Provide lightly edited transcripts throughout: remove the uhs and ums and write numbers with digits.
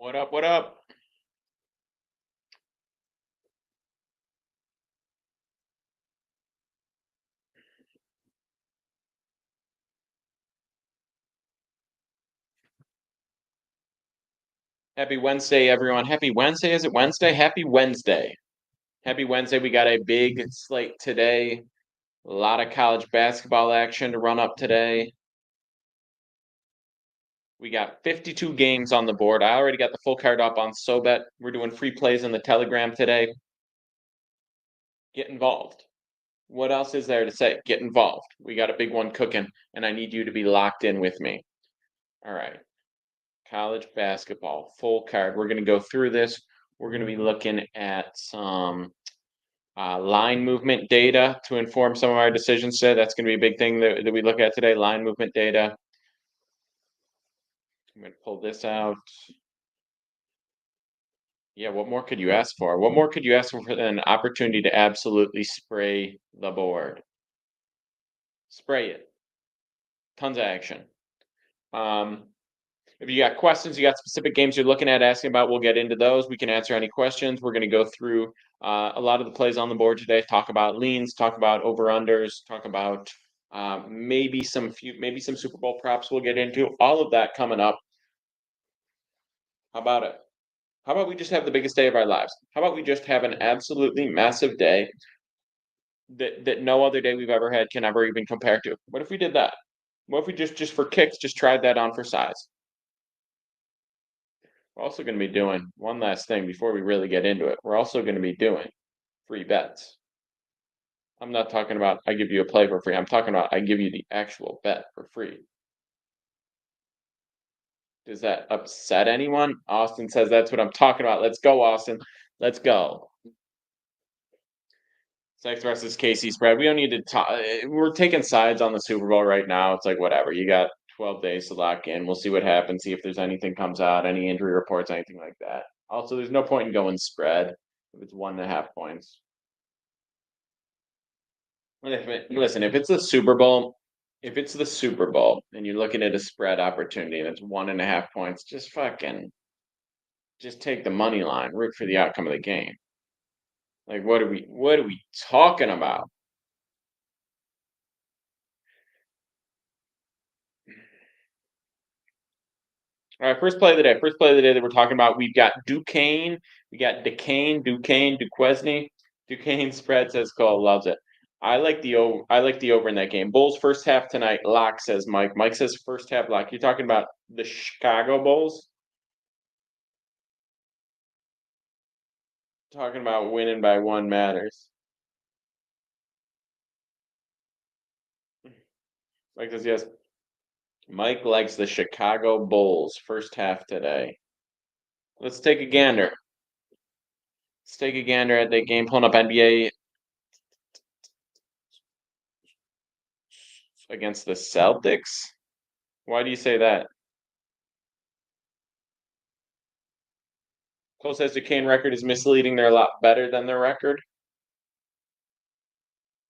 What up? What up? Happy Wednesday, everyone. Happy Wednesday. Is it Wednesday? Happy Wednesday. Happy Wednesday. We got a big slate today. A lot of college basketball action to run up today. We got 52 games on the board. I already got the full card up on SoBet. We're doing free plays in the Telegram today. Get involved. What else is there to say? Get involved. We got a big one cooking, and I need you to be locked in with me. All right. College basketball, full card. We're going to go through this. We're going to be looking at some line movement data to inform some of our decisions today. That's going to be a big thing that we look at today, line movement data. I'm going to pull this out. Yeah, what more could you ask for? What more could you ask for than an opportunity to absolutely spray the board? Spray it. Tons of action. If you got questions, you got specific games you're looking at, asking about, we'll get into those. We can answer any questions. We're going to go through a lot of the plays on the board today, talk about leans, talk about over-unders, talk about maybe some Super Bowl props we'll get into. All of that coming up. How about it? How about we just have the biggest day of our lives? How about we just have an absolutely massive day that no other day we've ever had can ever even compare to? What if we did that? What if we just for kicks, just tried that on for size? We're also going to be doing one last thing before we really get into it. We're also going to be doing free bets. I'm not talking about I give you a play for free. I'm talking about I give you the actual bet for free. Does that upset anyone? Austin says that's what I'm talking about. Let's go, Austin. Let's go. Sex versus KC spread. We don't need to talk. We're taking sides on the Super Bowl right now. It's like whatever. You got 12 days to lock in. We'll see what happens. See if there's anything comes out, any injury reports, anything like that. Also, there's no point in going spread if it's 1.5 points. Listen, if it's the Super Bowl, and you're looking at a spread opportunity and it's 1.5 points, just take the money line, root for the outcome of the game. Like what are we talking about? All right, first play of the day. First play of the day that we're talking about. We've got Duquesne. We got Duquesne. Duquesne spread says Cole loves it. I like the over in that game. Bulls first half tonight. Lock says Mike. Mike says first half lock. You're talking about the Chicago Bulls. Talking about winning by one matters. Mike says yes. Mike likes the Chicago Bulls first half today. Let's take a gander. Let's take a gander at that game. Pulling up NBA against the Celtics. Why do you say that? Cole says Duquesne record is misleading. They're a lot better than their record.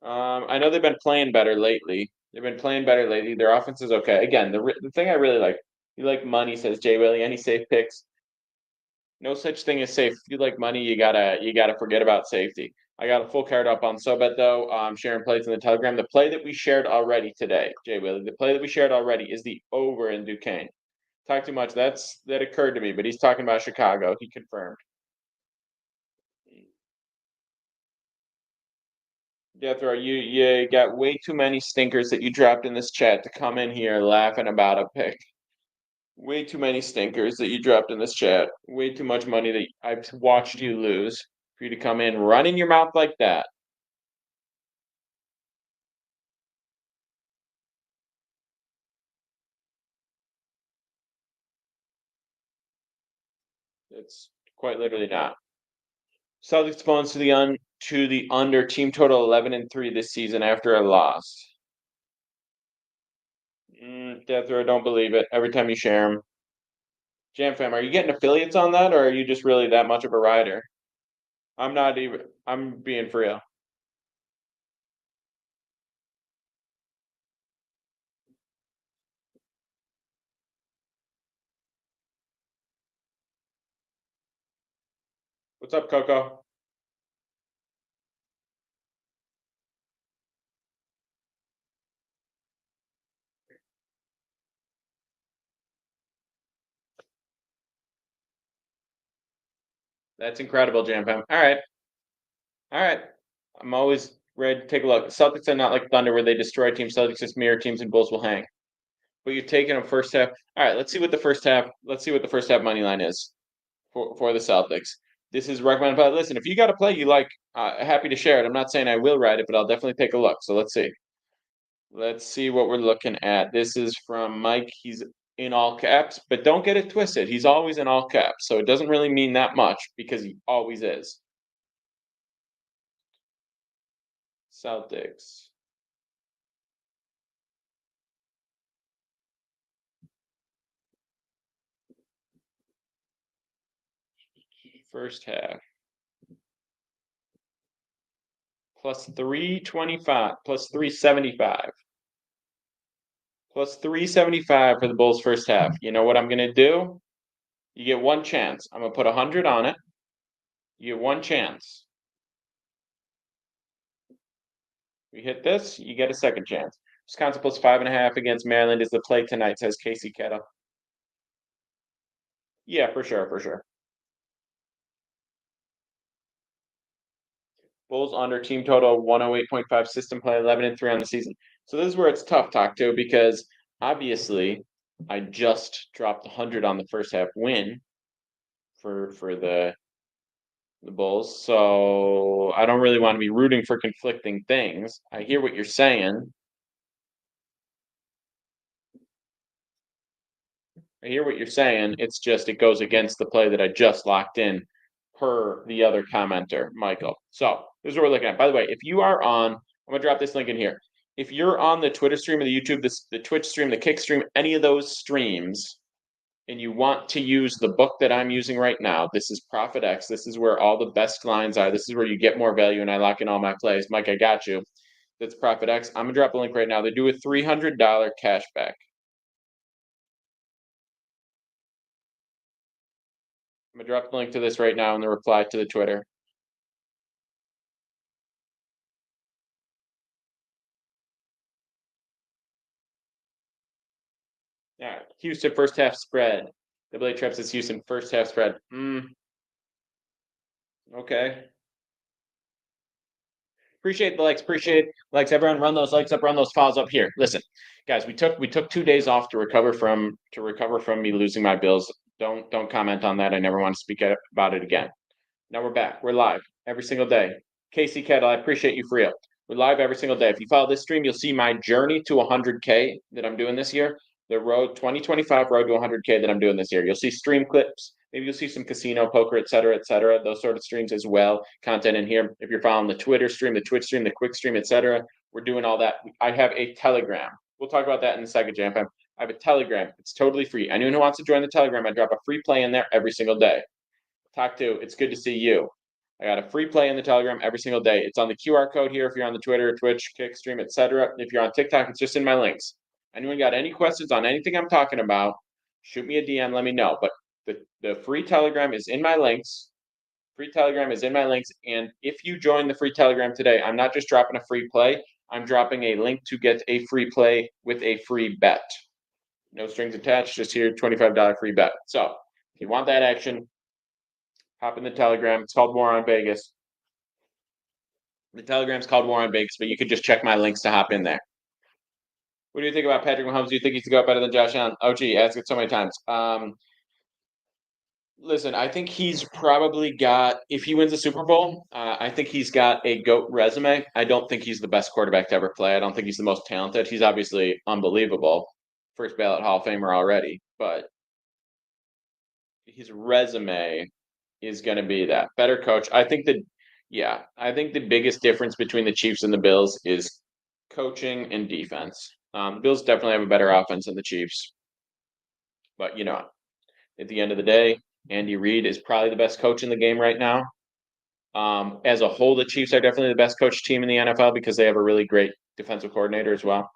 I know they've been playing better lately. Their offense is okay. Again, the thing I really like, you like money, says Jay Willie. Any safe picks? No such thing as safe. If you like money, you gotta forget about safety. I got a full card up on SoBet though. I'm sharing plays in the Telegram. The play that we shared already today, Jay Willie, the play that we shared already is the over in Duquesne. Talk too much. That occurred to me, but he's talking about Chicago. He confirmed. Jethro, you got way too many stinkers that you dropped in this chat to come in here laughing about a pick. Way too many stinkers that you dropped in this chat. Way too much money that I've watched you lose for you to come in running your mouth like that. It's quite literally not. Celtics falls to the under team total 11-3 this season after a loss. Jethro, don't believe it. Every time you share them. Jam fam, are you getting affiliates on that, or are you just really that much of a rider? I'm not even. I'm being for real. What's up, Coco? That's incredible, Jam Fam. All right. All right. I'm always ready to take a look. Celtics are not like Thunder where they destroy teams. Celtics just mirror teams and Bulls will hang. But you're taking them first half. All right, let's see what the first half. Let's see what the first half money line is for the Celtics. This is recommended. But listen, if you got a play you like, happy to share it. I'm not saying I will write it, but I'll definitely take a look. So let's see. Let's see what we're looking at. This is from Mike. He's in all caps, but don't get it twisted. He's always in all caps, so it doesn't really mean that much because he always is. Celtics. First half. Plus 325, plus 375. Plus 375 for the Bulls first half. You know what I'm gonna do? You get one chance. I'm gonna put 100 on it. You get one chance. We hit this, you get a second chance. Wisconsin plus 5.5 against Maryland is the play tonight, says Casey Kettle. Yeah, for sure, for sure. Bulls under team total 108.5 system play 11-3 on the season. So this is where it's tough talk to because obviously I just dropped 100 on the first half win for the Bulls. So I don't really want to be rooting for conflicting things. I hear what you're saying. I hear what you're saying. It's just it goes against the play that I just locked in per the other commenter, Michael. So this is what we're looking at. By the way, if you are on, I'm gonna drop this link in here. If you're on the Twitter stream or the YouTube, the Twitch stream, the Kick stream, any of those streams, and you want to use the book that I'm using right now, this is Profit X. This is where all the best lines are. This is where you get more value, and I lock in all my plays. Mike, I got you. That's Profit X. I'm gonna drop a link right now. They do a $300 cashback. I'm gonna drop the link to this right now in the reply to the Twitter. Yeah, Houston first half spread. The Blade Trap says Houston first half spread. Okay. Appreciate the likes. Appreciate likes. Everyone, run those likes up. Run those files up here. Listen, guys, we took 2 days off to recover from me losing my Bills. Don't comment on that. I never want to speak about it again. Now we're back. We're live every single day. Casey Kettle, I appreciate you for real. We're live every single day. If you follow this stream, you'll see my journey to 100K that I'm doing this year. The road 2025 road to 100K that I'm doing this year. You'll see stream clips. Maybe you'll see some casino, poker, et cetera, those sort of streams as well. Content in here. If you're following the Twitter stream, the Twitch stream, the quick stream, et cetera, we're doing all that. I have a Telegram. We'll talk about that in a second, Jam Fam. I have a Telegram. It's totally free. Anyone who wants to join the Telegram, I drop a free play in there every single day. Talk to, it's good to see you. I got a free play in the Telegram every single day. It's on the QR code here if you're on the Twitter, Twitch, Kick, Stream, etc. If you're on TikTok, it's just in my links. Anyone got any questions on anything I'm talking about, shoot me a DM, let me know. But the free Telegram is in my links. Free Telegram is in my links. And if you join the free Telegram today, I'm not just dropping a free play. I'm dropping a link to get a free play with a free bet. No strings attached, just here, $25 free bet. So if you want that action, hop in the Telegram. It's called War on Vegas. The Telegram's called War on Vegas, but you could just check my links to hop in there. What do you think about Patrick Mahomes? Do you think he's go better than Josh Allen? Oh, gee, asked it so many times. Listen, I think he's probably got, if he wins the Super Bowl, I think he's got a GOAT resume. I don't think he's the best quarterback to ever play. I don't think he's the most talented. He's obviously unbelievable. First ballot Hall of Famer already, but his resume is going to be that better coach. I think that, yeah, I think the biggest difference between the Chiefs and the Bills is coaching and defense. The Bills definitely have a better offense than the Chiefs, but at the end of the day, Andy Reid is probably the best coach in the game right now. As a whole, the Chiefs are definitely the best coach team in the NFL because they have a really great defensive coordinator as well.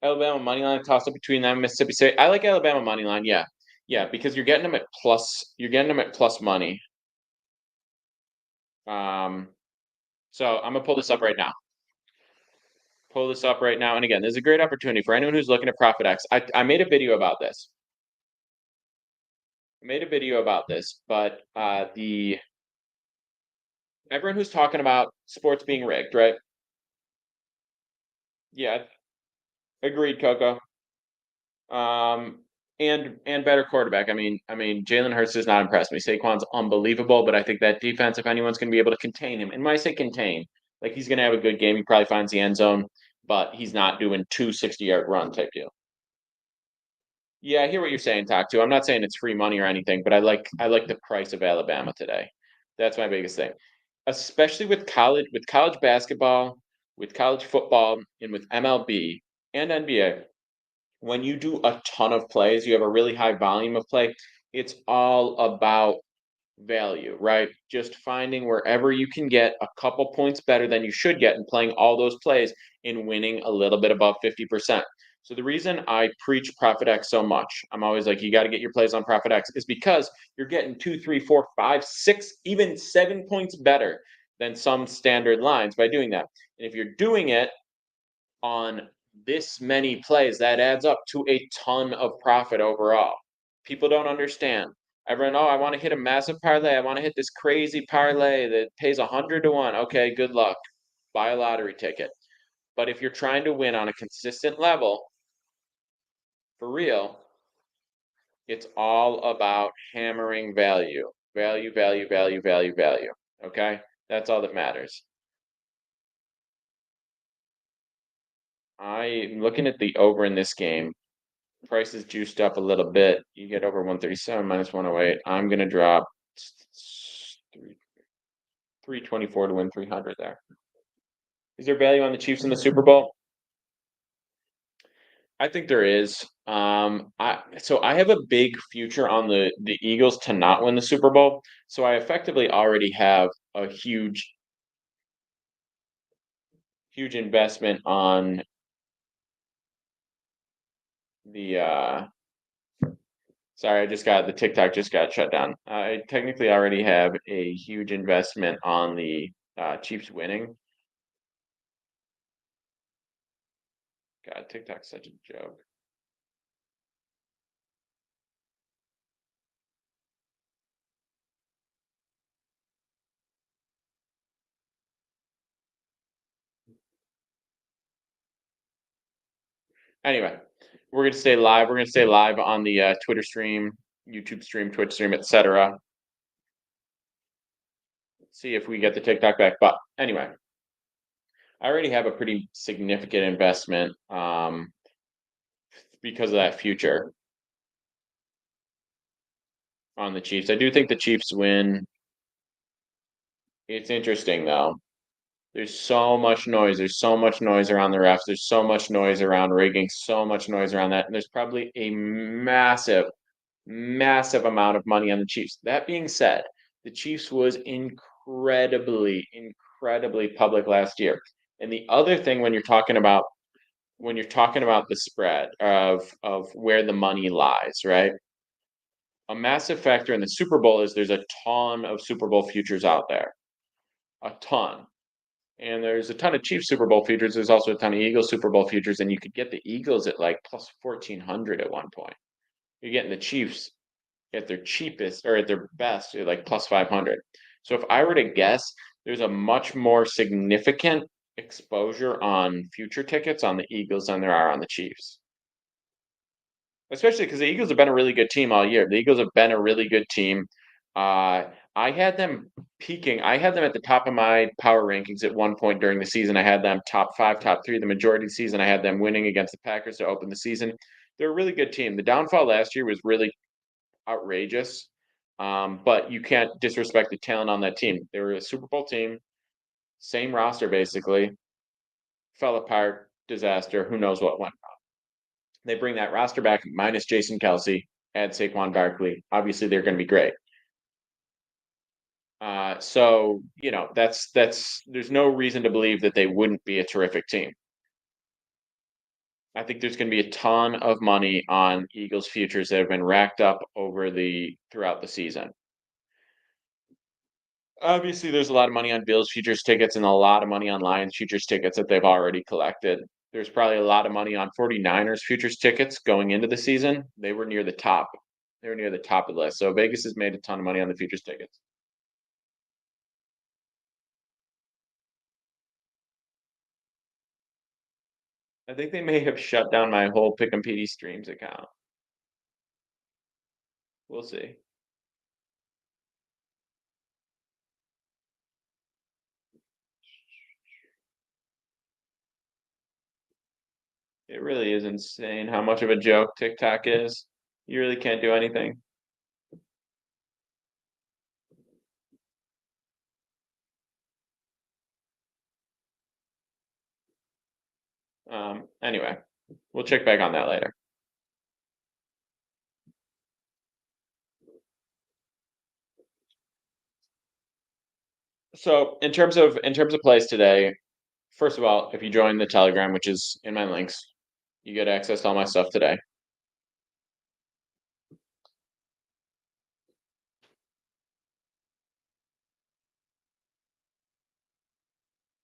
Alabama money line toss up between them, Mississippi State. I like Alabama money line. Yeah, because you're getting them at plus. You're getting them at plus money. So I'm gonna pull this up right now. Pull this up right now. And again, there's a great opportunity for anyone who's looking at Profit X. I made a video about this. But the everyone who's talking about sports being rigged, right? Yeah, agreed, Coco. And better quarterback. I mean, Jalen Hurts does not impress me. Saquon's unbelievable, but I think that defense, if anyone's going to be able to contain him, and when I say contain, like he's going to have a good game. He probably finds the end zone, but he's not doing 260-yard run type deal. Yeah, I hear what you're saying, Talk to. I'm not saying it's free money or anything, but I like the price of Alabama today. That's my biggest thing, especially with college basketball, with college football, and with MLB and NBA. When you do a ton of plays, you have a really high volume of play. It's all about value, right? Just finding wherever you can get a couple points better than you should get and playing all those plays and winning a little bit above 50%. So the reason I preach Profit X so much, I'm always like, you got to get your plays on Profit X, is because you're getting 2, 3, 4, 5, 6, even 7 points better than some standard lines by doing that. And if you're doing it on this many plays, that adds up to a ton of profit overall. People don't understand. Everyone, oh, I want to hit a massive parlay. I want to hit this crazy parlay that pays 100 to 1. Okay, good luck. Buy a lottery ticket. But if you're trying to win on a consistent level, for real, it's all about hammering value. Value, value, value, value, value. Okay? That's all that matters. I'm looking at the over in this game. Price is juiced up a little bit. You get over 137 minus 108. I'm gonna drop 324 to win 300 there. Is there value on the Chiefs in the Super Bowl? I think there is. I have a big future on the Eagles to not win the Super Bowl. So I effectively already have a huge investment on the sorry, I just got the TikTok just got shut down. I technically already have a huge investment on the Chiefs winning. God, TikTok's such a joke. Anyway, we're gonna stay live. We're gonna stay live on the Twitter stream, YouTube stream, Twitch stream, etc. See if we get the TikTok back. But anyway, I already have a pretty significant investment because of that future on the Chiefs. I do think the Chiefs win. It's interesting though. There's so much noise. There's so much noise around the refs. There's so much noise around rigging. So much noise around that. And there's probably a massive amount of money on the Chiefs. That being said, the Chiefs was incredibly public last year. And the other thing when you're talking about the spread of where the money lies, right? A massive factor in the Super Bowl is there's a ton of Super Bowl futures out there. A ton. And there's a ton of Chiefs Super Bowl futures. There's also a ton of Eagles Super Bowl futures, and you could get the Eagles at like plus 1,400 at one point. You're getting the Chiefs at their cheapest or at their best, you're like plus 500. So if I were to guess, there's a much more significant exposure on future tickets on the Eagles than there are on the Chiefs. Especially because the Eagles have been a really good team all year. The Eagles have been a really good team. I had them peaking. I had them at the top of my power rankings at one point during the season. I had them top five, top three the majority of the season. I had them winning against the Packers to open the season. They're a really good team. The downfall last year was really outrageous. But you can't disrespect the talent on that team. They were a Super Bowl team, same roster basically, fell apart, disaster. Who knows what went wrong? They bring that roster back minus Jason Kelce, add Saquon Barkley. Obviously, they're going to be great. So there's no reason to believe that they wouldn't be a terrific team. I think there's going to be a ton of money on Eagles futures that have been racked up throughout the season. Obviously, there's a lot of money on Bills futures tickets and a lot of money on Lions futures tickets that they've already collected. There's probably a lot of money on 49ers futures tickets going into the season. They were near the top. They were near the top of the list. So Vegas has made a ton of money on the futures tickets. I think they may have shut down my whole Pick'em PD streams account. We'll see. It really is insane how much of a joke TikTok is. You really can't do anything. Anyway, we'll check back on that later. So in terms of plays today, first of all, if you join the Telegram, which is in my links, you get access to all my stuff today.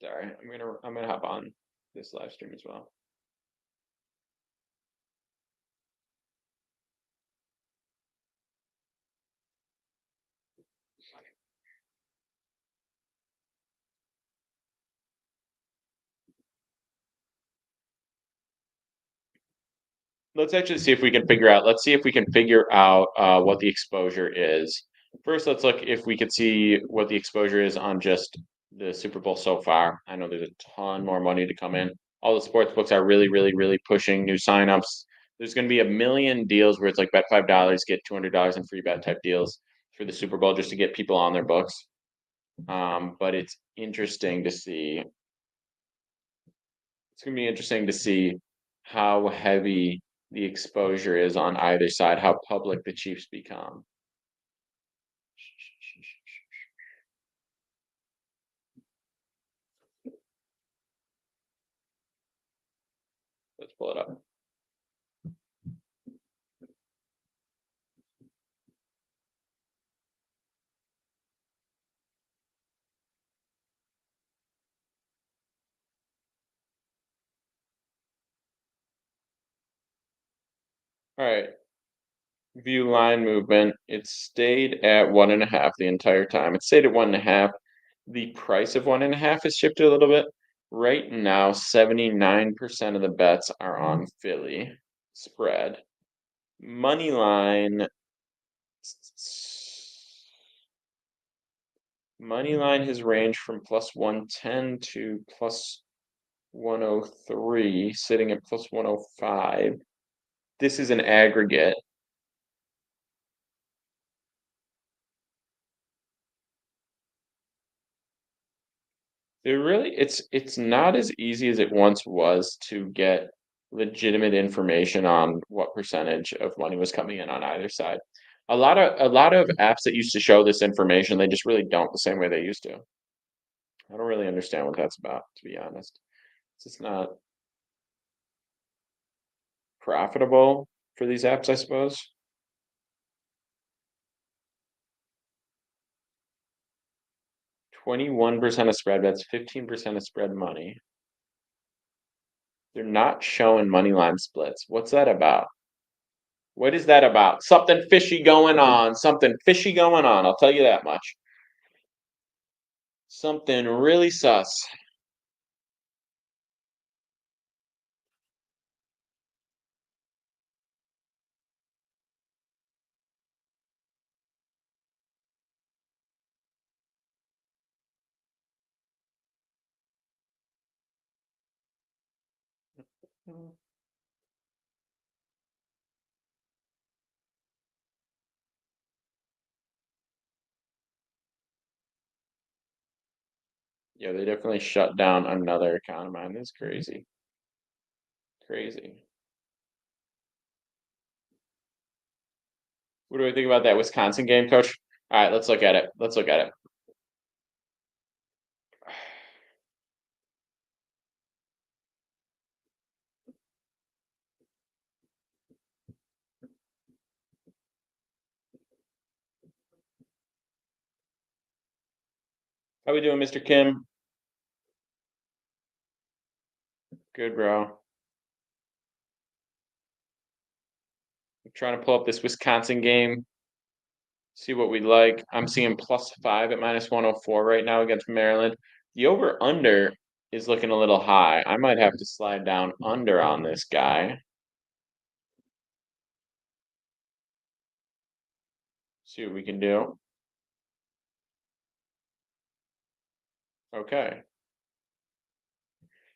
Sorry, I'm gonna hop on this live stream as well. Let's actually see if we can figure out. Let's see if we can figure out what the exposure is. First, let's look if we could see what the exposure is on just the Super Bowl so far. I know there's a ton more money to come in. All the sports books are really, really, really pushing new signups. There's going to be a million deals where it's like bet $5, get $200 in free bet type deals for the Super Bowl just to get people on their books. But it's interesting to see. It's going to be interesting to see how heavy the exposure is on either side, how public the Chiefs become. Let's pull it up. All right. View line movement. It stayed at 1.5 the entire time. It stayed at 1.5. The price of 1.5 has shifted a little bit. Right now, 79% of the bets are on Philly spread. Money line. Money line has ranged from plus 110 to plus 103, sitting at plus 105. This is an aggregate. It's not as easy as it once was to get legitimate information on what percentage of money was coming in on either side. A lot of apps that used to show this information, they just really don't the same way they used to. I don't really understand what that's about, to be honest. It's just not profitable for these apps, I suppose. 21% of spread bets, 15% of spread money. They're not showing money line splits. What's that about? What is that about? Something fishy going on. Something fishy going on. I'll tell you that much. Something really sus. Yeah, they definitely shut down another account of mine. That's crazy. Crazy. What do I think about that Wisconsin game, coach? All right, let's look at it. Let's look at it. How we doing, Mr. Kim? Good, bro. I'm trying to pull up this Wisconsin game, see what we like. I'm seeing +5 at -104 right now against Maryland. The over/under is looking a little high. I might have to slide down under on this guy. See what we can do. Okay.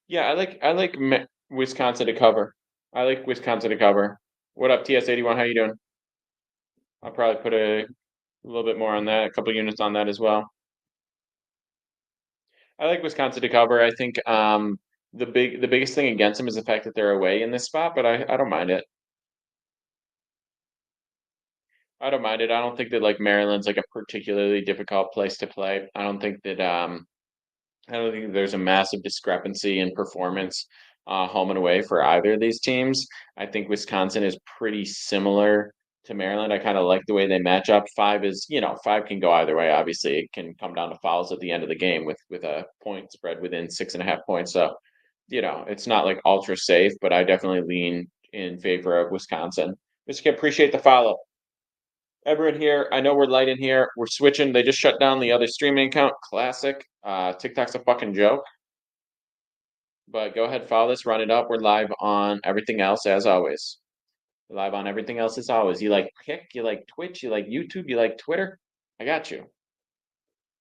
Yeah, I like Wisconsin to cover. I like Wisconsin to cover. What up, TS81? How you doing? I'll probably put a little bit more on that, a couple units on that as well. I like Wisconsin to cover. I think the biggest thing against them is the fact that they're away in this spot, but I don't mind it. I don't mind it. I don't think that like Maryland's like a particularly difficult place to play. I don't think there's a massive discrepancy in performance home and away for either of these teams. I think Wisconsin is pretty similar to Maryland. I kind of like the way they match up. Five can go either way. Obviously, it can come down to fouls at the end of the game with a point spread within 6.5 points. So, it's not like ultra safe, but I definitely lean in favor of Wisconsin. Just appreciate the follow. Everyone here, I know we're light in here. We're switching. They just shut down the other streaming account. Classic. TikTok's a fucking joke. But go ahead, follow this, run it up. We're live on everything else as always. We're live on everything else as always. You like Kick, you like Twitch, you like YouTube, you like Twitter? I got you.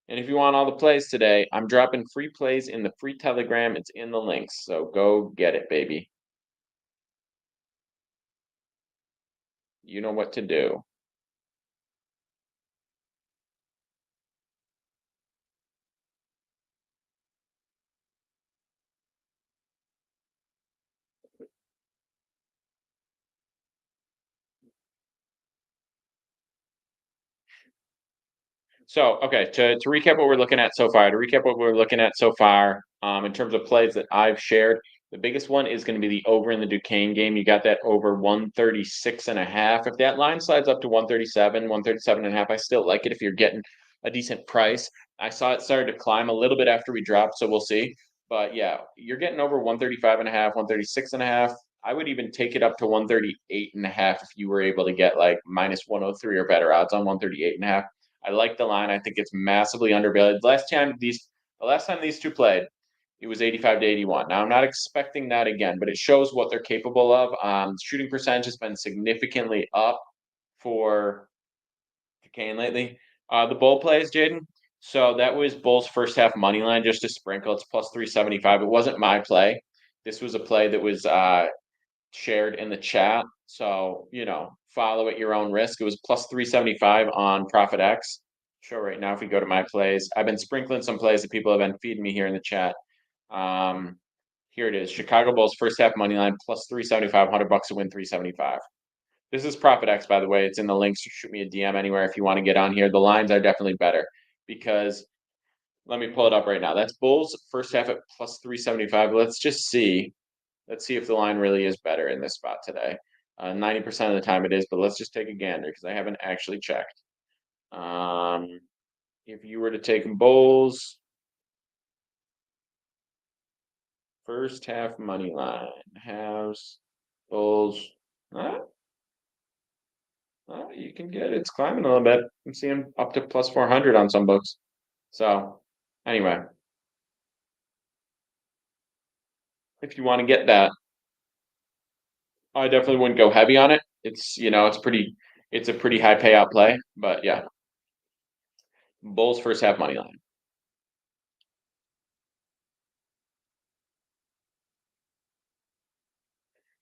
And if you want all the plays today, I'm dropping free plays in the free Telegram. It's in the links. So go get it, baby. You know what to do. So, okay, to recap what we're looking at so far, in terms of plays that I've shared, the biggest one is going to be the over in the Duquesne game. You got that over 136.5. If that line slides up to 137, 137.5, I still like it if you're getting a decent price. I saw it started to climb a little bit after we dropped, so we'll see. But yeah, you're getting over 135.5, 136.5. I would even take it up to 138.5 if you were able to get like -103 or better odds on 138.5. I like the line. I think it's massively undervalued. The last time these two played, it was 85 to 81. Now I'm not expecting that again, but it shows what they're capable of. Shooting percentage has been significantly up for Duquesne lately. The bowl plays, Jaden. So that was Bull's first half money line just to sprinkle. It's +375. It wasn't my play. This was a play that was shared in the chat. So, follow at your own risk. It was +375 on Profit X. Show right now if we go to my plays. I've been sprinkling some plays that people have been feeding me here in the chat. Here it is. Chicago Bulls first half money line +375, $100 to win 375. This is Profit X, by the way. It's in the links. Shoot me a DM anywhere if you want to get on here. The lines are definitely better because let me pull it up right now. That's Bulls first half at +375. Let's just see. Let's see if the line really is better in this spot today. 90% of the time it is, but let's just take a gander because I haven't actually checked. If you were to take Bulls first half money line, House Bulls, you can get it's climbing a little bit. I'm seeing up to +400 on some books. So anyway, if you want to get that, I definitely wouldn't go heavy on it. It's a pretty high payout play, but yeah. Bulls first half money line.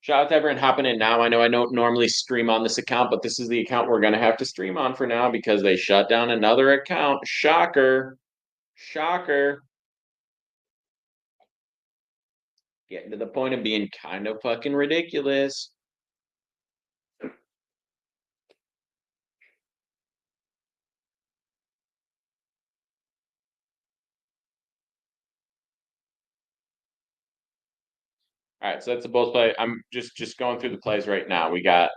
Shout out to everyone hopping in now. I know I don't normally stream on this account, but this is the account we're going to have to stream on for now because they shut down another account. Shocker. Shocker. Getting to the point of being kind of fucking ridiculous. All right, so that's the Bulls play. I'm just going through the plays right now. We got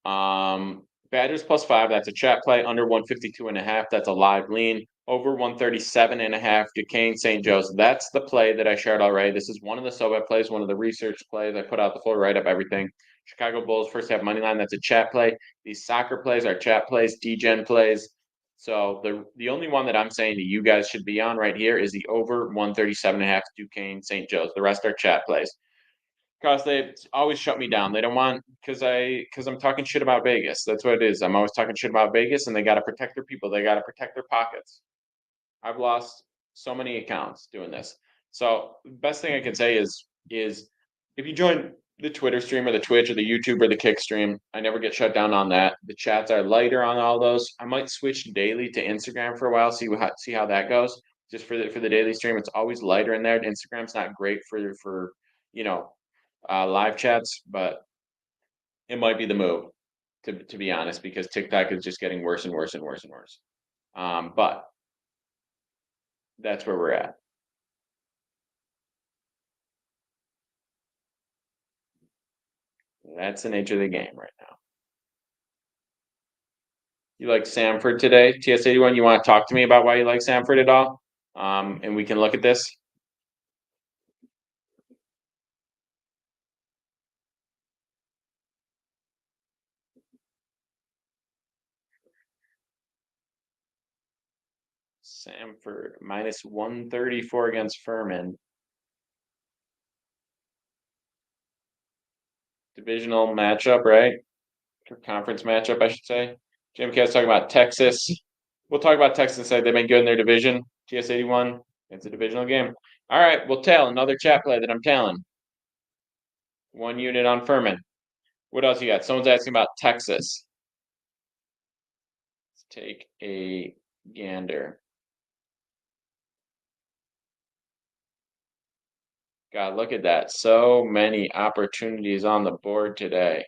Badgers +5. That's a chat play under 152.5. That's a live lean. Over 137.5, Duquesne St. Joe's. That's the play that I shared already. This is one of the SoBet plays, one of the research plays. I put out the full write-up, everything. Chicago Bulls first half money line. That's a chat play. These soccer plays are chat plays, DGen plays. So the only one that I'm saying that you guys should be on right here is the over 137.5 Duquesne St. Joe's. The rest are chat plays. Because they always shut me down. They don't want because I'm talking shit about Vegas. That's what it is. I'm always talking shit about Vegas, and they got to protect their people. They got to protect their pockets. I've lost so many accounts doing this. So the best thing I can say is if you join the Twitter stream or the Twitch or the YouTube or the Kick stream, I never get shut down on that. The chats are lighter on all those. I might switch daily to Instagram for a while, see how that goes. Just for the daily stream, it's always lighter in there. Instagram's not great for you know live chats, but it might be the move to be honest because TikTok is just getting worse and worse and worse and worse. But that's where we're at. That's the nature of the game right now. You like Samford today, TS81? You want to talk to me about why you like Samford at all? And we can look at this. Samford minus 134 against Furman. Divisional matchup, right? Conference matchup, I should say. Jim Cat's talking about Texas. We'll talk about Texas. They've been good in their division. TS81. It's a divisional game. All right, we'll tell another chat play that I'm telling. 1 unit on Furman. What else you got? Someone's asking about Texas. Let's take a gander. God, look at that. So many opportunities on the board today.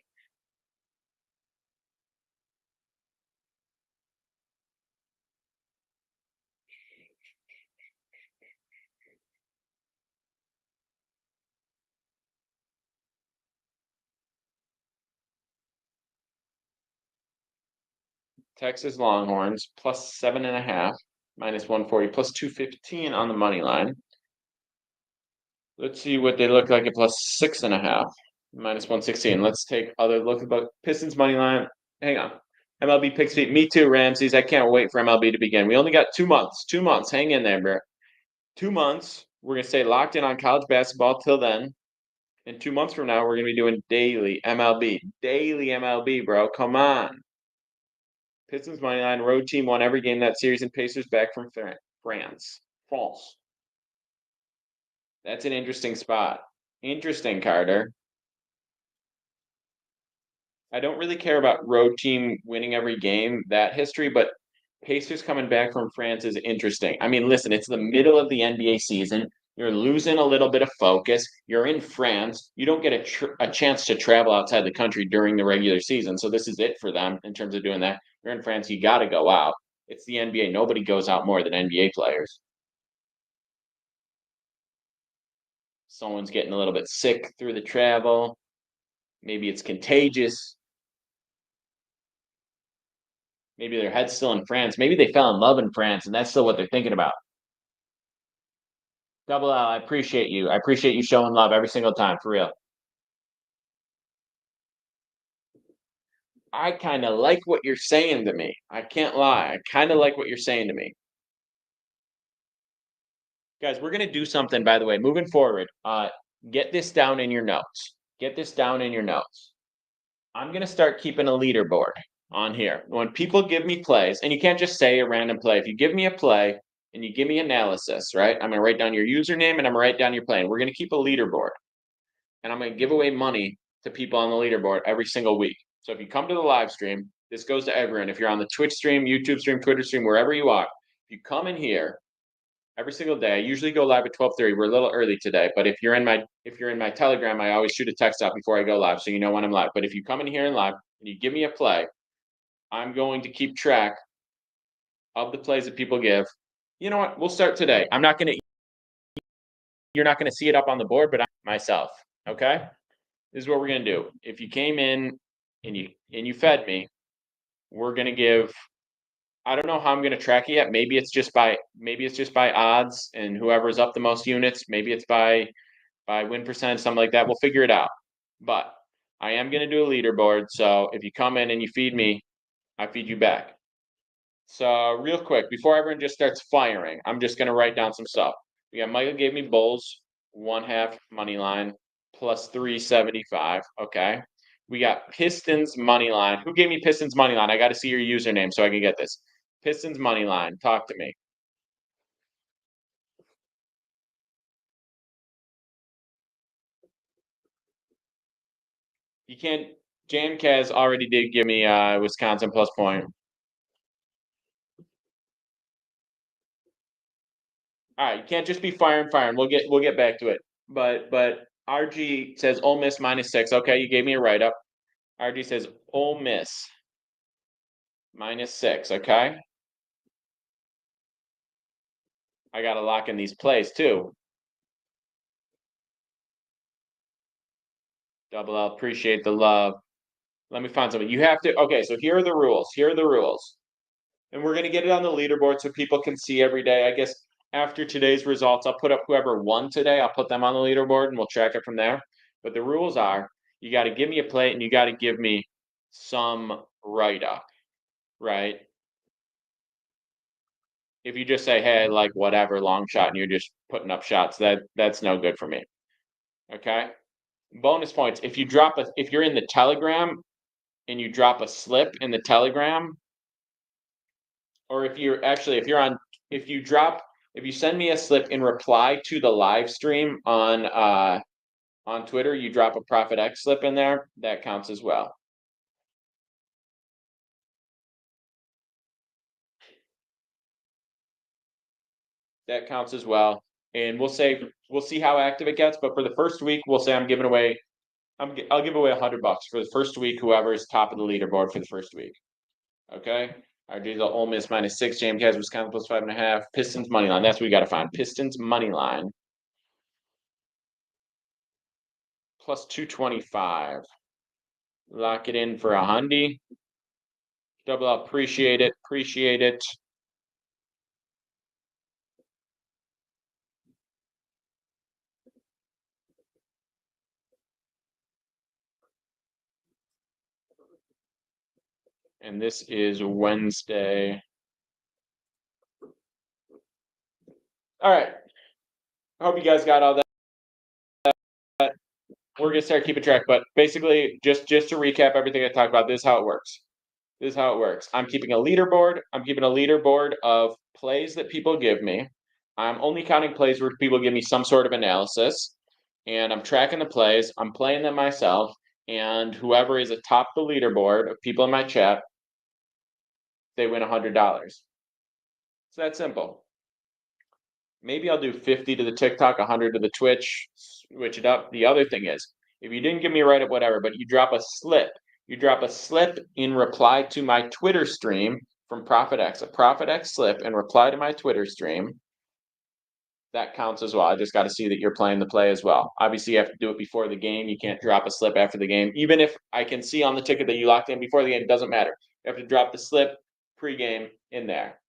Texas Longhorns plus 7.5, minus 140, plus 215 on the money line. Let's see what they look like at plus 6.5, minus 116. Let's take other look about Pistons money line. Hang on. MLB picks feet. Me too, Ramses. I can't wait for MLB to begin. We only got 2 months. 2 months. Hang in there, bro. 2 months. We're gonna stay locked in on college basketball till then. And 2 months from now, we're gonna be doing daily MLB. Daily MLB, bro. Come on. Pistons money line. Road team won every game that series, and Pacers back from France. False. That's an interesting spot. Interesting, Carter. I don't really care about road team winning every game, that history, but Pacers coming back from France is interesting. I mean, listen, it's the middle of the NBA season. You're losing a little bit of focus. You're in France. You don't get a chance to travel outside the country during the regular season. So this is it for them in terms of doing that. You're in France. You got to go out. It's the NBA. Nobody goes out more than NBA players. Someone's getting a little bit sick through the travel. Maybe it's contagious. Maybe their head's still in France. Maybe they fell in love in France and that's still what they're thinking about. Double L, I appreciate you. I appreciate you showing love every single time, for real. I kind of like what you're saying to me. I can't lie. I kind of like what you're saying to me. Guys, we're going to do something, by the way, moving forward. Get this down in your notes. Get this down in your notes. I'm going to start keeping a leaderboard on here. When people give me plays, and you can't just say a random play. If you give me a play and you give me analysis, right? I'm going to write down your username and I'm going to write down your play. And we're going to keep a leaderboard. And I'm going to give away money to people on the leaderboard every single week. So if you come to the live stream, this goes to everyone. If you're on the Twitch stream, YouTube stream, Twitter stream, wherever you are, if you come in here every single day, I usually go live at 12:30. We're a little early today, but if you're in my Telegram, I always shoot a text out before I go live, so you know when I'm live. But if you come in here and live and you give me a play, I'm going to keep track of the plays that people give. You know what? We'll start today. You're not gonna see it up on the board, but I'm myself. Okay. This is what we're gonna do. If you came in and you fed me, we're gonna give I don't know how I'm gonna track it yet. Maybe it's just by odds and whoever's up the most units. Maybe it's by win percent, something like that. We'll figure it out. But I am gonna do a leaderboard. So if you come in and you feed me, I feed you back. So real quick, before everyone just starts firing, I'm just gonna write down some stuff. We got Michael gave me Bulls, 1/2 money line, plus 375. Okay. We got Pistons money line. Who gave me Pistons money line? I got to see your username so I can get this. Pistons money line. Talk to me. You can't. Jan Kaz already did give me Wisconsin plus point. All right, you can't just be firing. We'll get back to it. But RG says Ole Miss -6. Okay, you gave me a write up. RG says Ole Miss -6. Okay, I got to lock in these plays too. Double L, appreciate the love. Let me find something. You have to. Okay, so here are the rules. Here are the rules. And we're gonna get it on the leaderboard so people can see every day. I guess after today's results, I'll put up whoever won today. I'll put them on the leaderboard and we'll track it from there. But the rules are you got to give me a plate and you got to give me some write up, right? If you just say, hey, like whatever, long shot, and you're just putting up shots, that's no good for me. Okay. Bonus points. If you're in the Telegram and you drop a slip in the Telegram, or if you send me a slip in reply to the live stream on Twitter, you drop a Profit X slip in there, that counts as well. That counts as well. And we'll see how active it gets, but for the first week, we'll say I'll give away $100 for the first week, whoever's top of the leaderboard for the first week. Okay. I do the Ole Miss -6, James Cavs, Wisconsin plus 5.5, Pistons money line. That's what we got to find. Pistons money line plus 225. Lock it in for a hundy. Double up, appreciate it. Appreciate it. And this is Wednesday. All right. I hope you guys got all that. We're gonna start keeping track, but basically, just to recap everything I talked about, this is how it works. This is how it works. I'm keeping a leaderboard. I'm keeping a leaderboard of plays that people give me. I'm only counting plays where people give me some sort of analysis, and I'm tracking the plays. I'm playing them myself, and whoever is atop the leaderboard of people in my chat, they win $100. It's that simple. Maybe I'll do 50 to the TikTok, 100 to the Twitch, switch it up. The other thing is, if you didn't give me a write up, whatever, but you drop a slip in reply to my Twitter stream from Profit X, a Profit X slip in reply to my Twitter stream, that counts as well. I just got to see that you're playing the play as well. Obviously, you have to do it before the game. You can't drop a slip after the game. Even if I can see on the ticket that you locked in before the game, it doesn't matter. You have to drop the slip pre-game in there.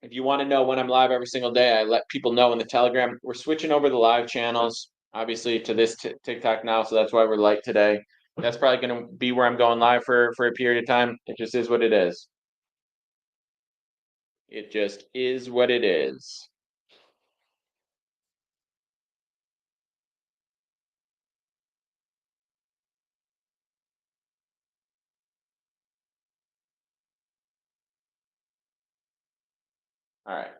If you want to know when I'm live every single day, I let people know in the Telegram. We're switching over the live channels, obviously, to this TikTok now, so that's why we're light today. That's probably going to be where I'm going live for a period of time. It just is what it is. It just is what it is. All right.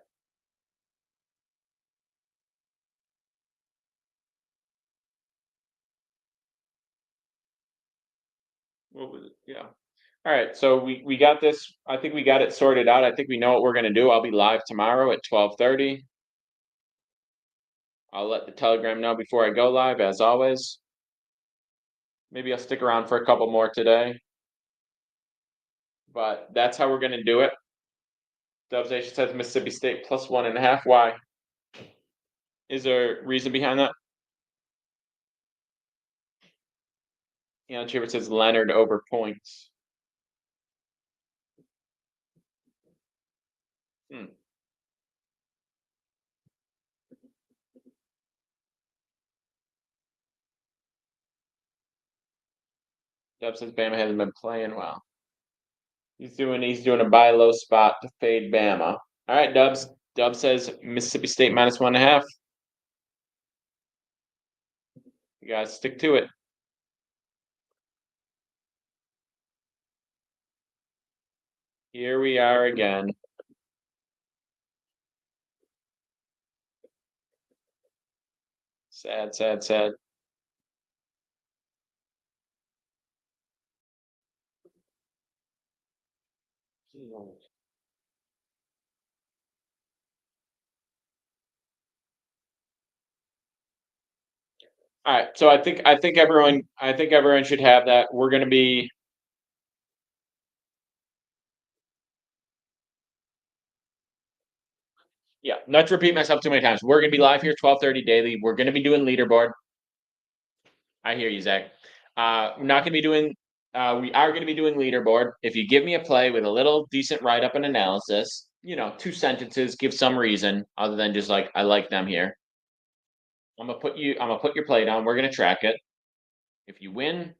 What was it? Yeah. All right. So we got this. I think we got it sorted out. I think we know what we're going to do. I'll be live tomorrow at 12:30. I'll let the Telegram know before I go live, as always. Maybe I'll stick around for a couple more today. But that's how we're going to do it. Dubs Nation says Mississippi State plus 1.5. Why? Is there a reason behind that? Chipper says Leonard over points. Hmm. Dub says Bama hasn't been playing well. He's doing a buy low spot to fade Bama. All right, Dubs. Dub says Mississippi State -1.5. You guys stick to it. Here we are again. Sad, sad, sad. All right, so I think everyone should have that. We're gonna be yeah, not to repeat myself too many times. We're gonna be live here 12:30 daily. We're gonna be doing leaderboard. I hear you, Zach. We're not gonna be doing. We are gonna be doing leaderboard. If you give me a play with a little decent write up and analysis, 2 sentences, give some reason other than just like I like them here. I'm gonna put your play down. We're gonna track it. If you win,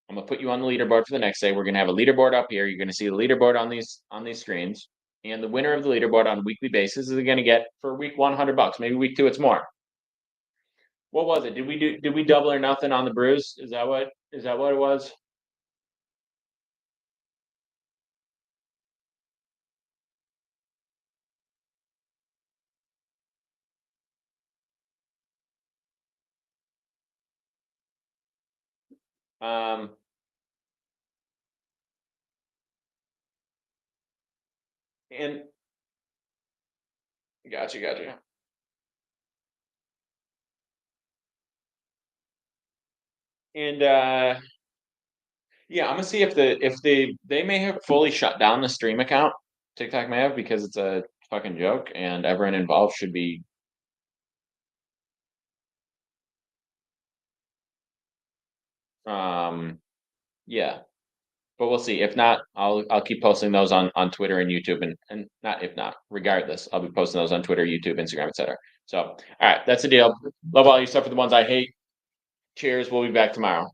I'm gonna put you on the leaderboard for the next day. We're gonna have a leaderboard up here. You're gonna see the leaderboard on these screens. And the winner of the leaderboard on a weekly basis is gonna get for week 100 bucks. Maybe week 2 it's more. What was it? Did we double or nothing on the bruise? Is that what it was? Um and gotcha. And yeah, I'm gonna see if they may have fully shut down the stream account. TikTok may have because it's a fucking joke and everyone involved should be yeah. But we'll see. If not, I'll keep posting those on Twitter and YouTube and not if not, regardless, I'll be posting those on Twitter, YouTube, Instagram, etc. So all right, that's the deal. Love all you stuff for the ones I hate. Cheers. We'll be back tomorrow.